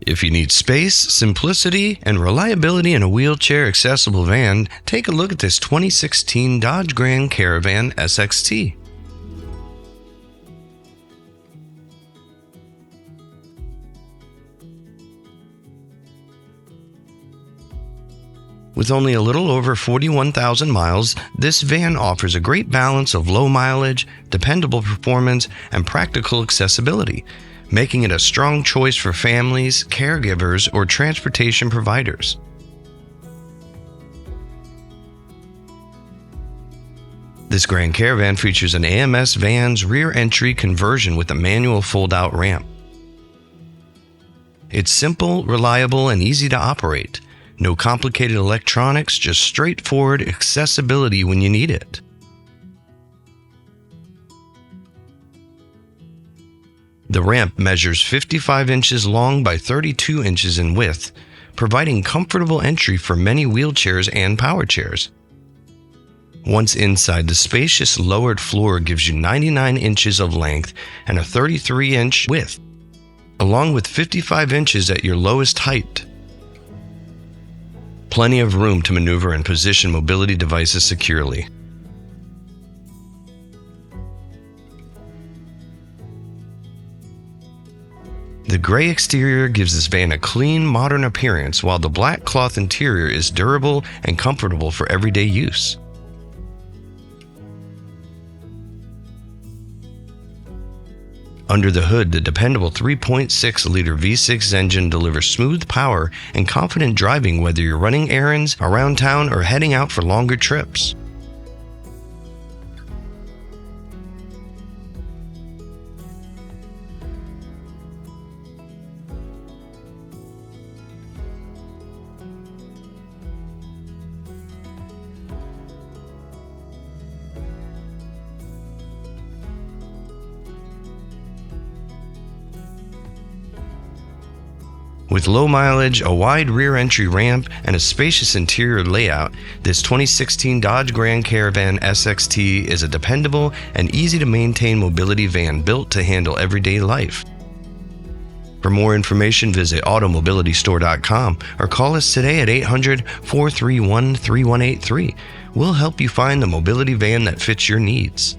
If you need space, simplicity, and reliability in a wheelchair-accessible van, take a look at this 2016 Dodge Grand Caravan SXT. With only a little over 41,000 miles, this van offers a great balance of low mileage, dependable performance, and practical accessibility, making it a strong choice for families, caregivers, or transportation providers. This Grand Caravan features an AMS Vans rear entry conversion with a manual fold-out ramp. It's simple, reliable, and easy to operate. No complicated electronics, just straightforward accessibility when you need it. The ramp measures 55 inches long by 32 inches in width, providing comfortable entry for many wheelchairs and power chairs. Once inside, the spacious lowered floor gives you 99 inches of length and a 33-inch width, along with 55 inches at your lowest height. Plenty of room to maneuver and position mobility devices securely. The gray exterior gives this van a clean, modern appearance, while the black cloth interior is durable and comfortable for everyday use. Under the hood, the dependable 3.6-liter V6 engine delivers smooth power and confident driving whether you're running errands, around town, or heading out for longer trips. With low mileage, a wide rear entry ramp, and a spacious interior layout, this 2016 Dodge Grand Caravan SXT is a dependable and easy to maintain mobility van built to handle everyday life. For more information, visit automobilitystore.com or call us today at 800-431-3183. We'll help you find the mobility van that fits your needs.